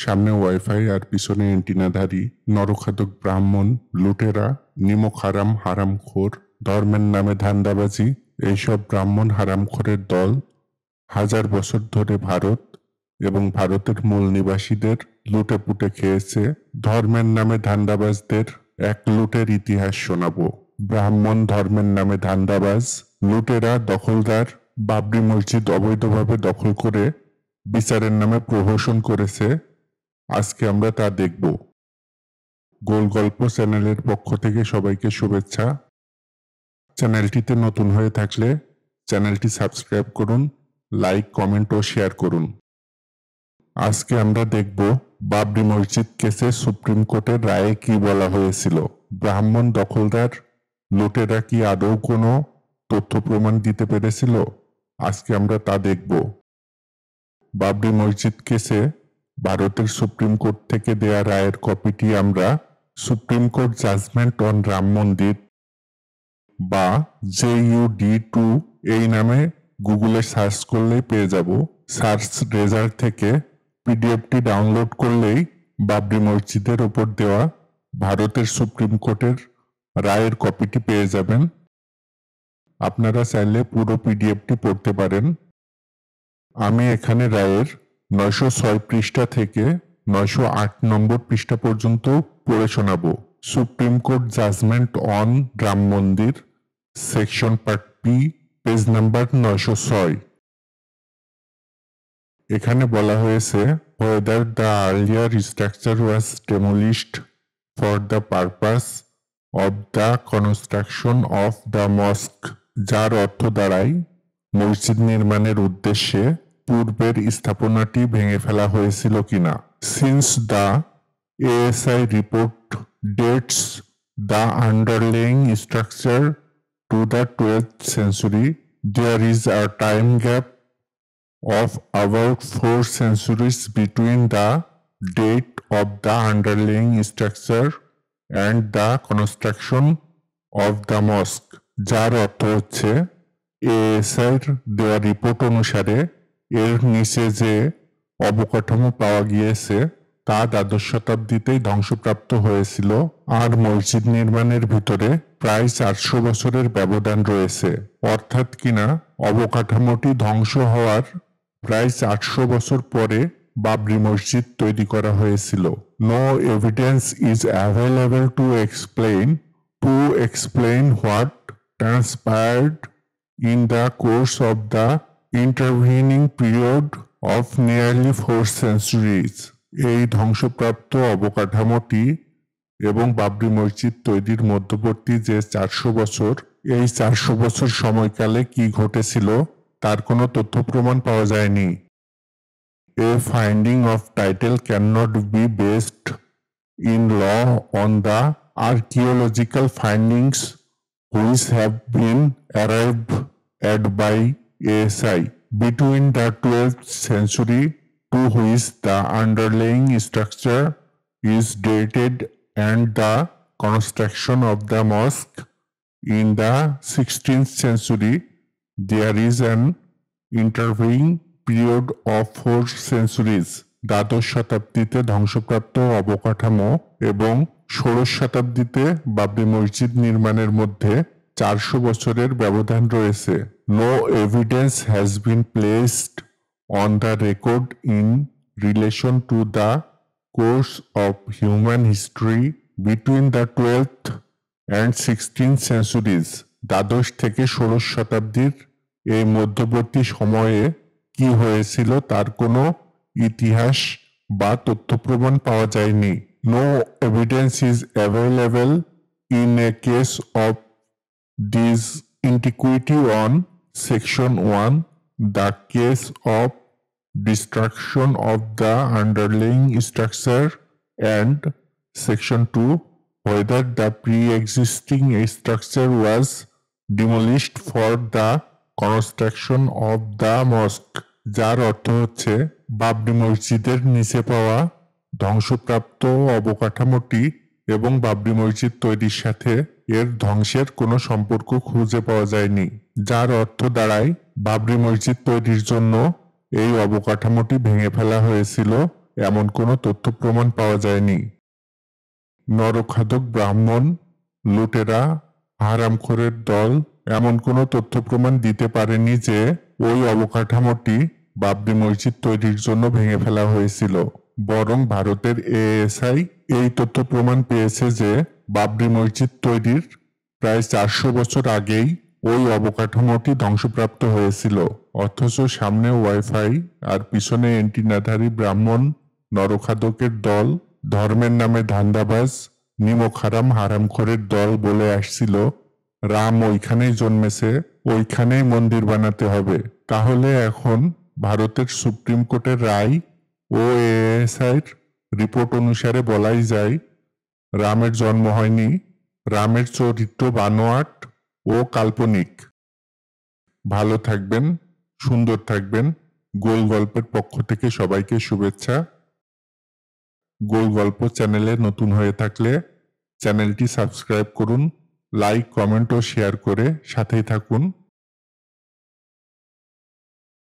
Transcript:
সামনে ওয়াইফাই আর পিছনে এন্টিনাধারী নরখাদক ব্রাহ্মণ, লুটেরা, নিমক হারাম, হারামখোর, ধর্মের নামে ধান্দাবাজি, এইসব ব্রাহ্মণ হারামখোরের দল হাজার বছর ধরে ভারত এবং ভারতের মূল নিবাসীদের লুটে পুটে খেয়েছে। ধর্মের নামে ধান্দাবাজদের এক লুটের ইতিহাস শোনাবো। ব্রাহ্মণ ধর্মের নামে ধান্দাবাজ, লুটেরা, দখলদার বাবরি মসজিদ অবৈধভাবে দখল করে বিচারের নামে প্রহসন করেছে। আজকে আমরা তা দেখব। গোল গল্প চ্যানেলের পক্ষ থেকে সবাইকে শুভেচ্ছা। চ্যানেলটিতে নতুন হয়ে থাকলে চ্যানেলটি সাবস্ক্রাইব করুন, লাইক, কমেন্ট ও শেয়ার করুন। আজকে আমরা দেখব বাবরি মসজিদ কেসে সুপ্রিম কোর্টের রায়ে কি বলা হয়েছিল। ব্রাহ্মণ দখলদার লুটেরা কি আদৌ কোনো তথ্য প্রমাণ দিতে পেরেছিল? আজকে আমরা তা দেখব। বাবরি মসজিদ কেসে ভারতের সুপ্রিম কোর্ট থেকে দেয়া রায়ের কপিটি আমরা supreme court judgement on Ram Mandir বা JUD-2 এই নামে গুগলে সার্চ করলেই পেয়ে যাব। সার্চ রেজাল্ট থেকে পিডিএফটি ডাউনলোড করলেই বাবরি মসজিদের ওপর দেওয়া ভারতের সুপ্রিম কোর্টের রায়ের কপিটি পেয়ে যাবেন। আপনারা চাইলে পুরো পিডিএফটি পড়তে পারেন। আমি এখানে রায়ের 906 পৃষ্ঠা থেকে 908 নম্বর পৃষ্ঠা পর্যন্ত পড়ে শোনাবো। Supreme court judgement on Ram Mandir, section part P, page number 906। এখানে বলা হয়েছে, whether the earlier structure was demolished for the purpose of the construction of the mosque, যার অর্থ দাঁড়ায় মসজিদ নির্মাণের উদ্দেশ্যে পূর্বের স্থাপনাটি ভেঙে ফেলা হয়েছিল কিনা। Since the ASI report dates the underlying structure to the 12th century, there is a time gap of about 4 centuries between the date of the underlying structure and the construction of the mosque, যার অর্থ হচ্ছে ASIর দেওয়া report অনুসারে এর নিচে যে অবকাঠামো পাওয়া গিয়েছে তা দ্বাদশ শতাব্দীতেই ধ্বংসপ্রাপ্ত হয়েছিল, আর মসজিদ নির্মাণের ভিতরে প্রায় 400 বছরের ব্যবধান রয়েছে। অর্থাৎ কিনা অবকাঠামোটি ধ্বংস হওয়ার প্রায় 400 বছর পরে বাবরি মসজিদ তৈরি করা হয়েছিল। No evidence is available to explain what transpired in the course of the intervening period of nearly 4 centuries. এই ধ্বংসপ্রাপ্ত অবকাঠামোটি এবং বাবরি মসজিদ তৈরির মধ্যবর্তী যে 400 বছর, এই 400 বছর সময়কালে কি ঘটেছিল তার কোনো তথ্য প্রমাণ পাওয়া যায়নি। A finding of title cannot be based in law on the archaeological findings which have been arrived at by ASI between the 12th century to which the underlying structure is dated and the construction of the mosque in the 16th century. There is an intervening period of 4 centuries. দ্বাদশ শতাব্দীতে ধ্বংসপ্রাপ্ত অবকাঠামো এবং ষোড়শ শতাব্দীতে বাবরি মসজিদ নির্মাণের মধ্যে 400 বছরের ব্যবধান রয়েছে। No evidence has been placed on the record in relation to the course of human history between the 12th and 16th centuries. দ্বাদশ থেকে ষোড়শ শতাব্দীর এই মধ্যবর্তী সময়ে কি হয়েছিল তার কোনো ইতিহাস বা তথ্য প্রমাণ পাওয়া যায়নি। No evidence is available in a case of this antiquity on Section 1, the case of destruction of the underlying structure, and Section 2, whether the pre-existing structure was demolished for the construction of the mosque, যার অর্থ হচ্ছে বাবরি মসজিদের নিচে পাওয়া ধ্বংসপ্রাপ্ত অবকাঠামোটি এবং বাবরি মসজিদ তৈরির সাথে এর ধ্বংসের কোনো সম্পর্ক খুঁজে পাওয়া যায়নি, যার অর্থ দাঁড়ায় বাবরি মসজিদ তৈরির জন্য এই অবকাঠামোটি ভেঙে ফেলা হয়েছিল এমন কোনো তথ্য প্রমাণ পাওয়া যায়নি। নরখাদক ব্রাহ্মণ, লুটেরা, হারামখোরের দল এমন কোনো তথ্য প্রমাণ দিতে পারেনি যে ওই অবকাঠামোটি বাবরি মসজিদ তৈরির জন্য ভেঙে ফেলা হয়েছিল। বরং ভারতের এএসআই এই তথ্য প্রমাণ পেয়েছে যে বাবরি মসজিদ তৈরির প্রায় 400 বছর আগেই ওই অবকাঠামোটি ধ্বংসপ্রাপ্ত হয়েছিল। অথচ সামনে ওয়াইফাই আর পিছনে এন্টিনাধারী ব্রাহ্মণ নরখাদকের দল, ধর্মের নামে ধান্দাবাজ নিমক হারামখোরের দল বলে আসছিল রাম ওইখানেই জন্মেছে, ওইখানেই মন্দির বানাতে হবে। তাহলে এখন ভারতের সুপ্রিম কোর্টের রায় ও এএসআইর রিপোর্ট অনুসারে বলাই যায় রামের জন্ম হয়নি, রামের চরিত্র বানোয়াট ও কাল্পনিক। ভালো থাকবেন, সুন্দর থাকবেন। গোল গল্পের পক্ষ থেকে সবাইকে শুভেচ্ছা। গোল গল্প চ্যানেলে নতুন হয়ে থাকলে চ্যানেলটি সাবস্ক্রাইব করুন, লাইক, কমেন্ট ও শেয়ার করে সাথেই থাকুন।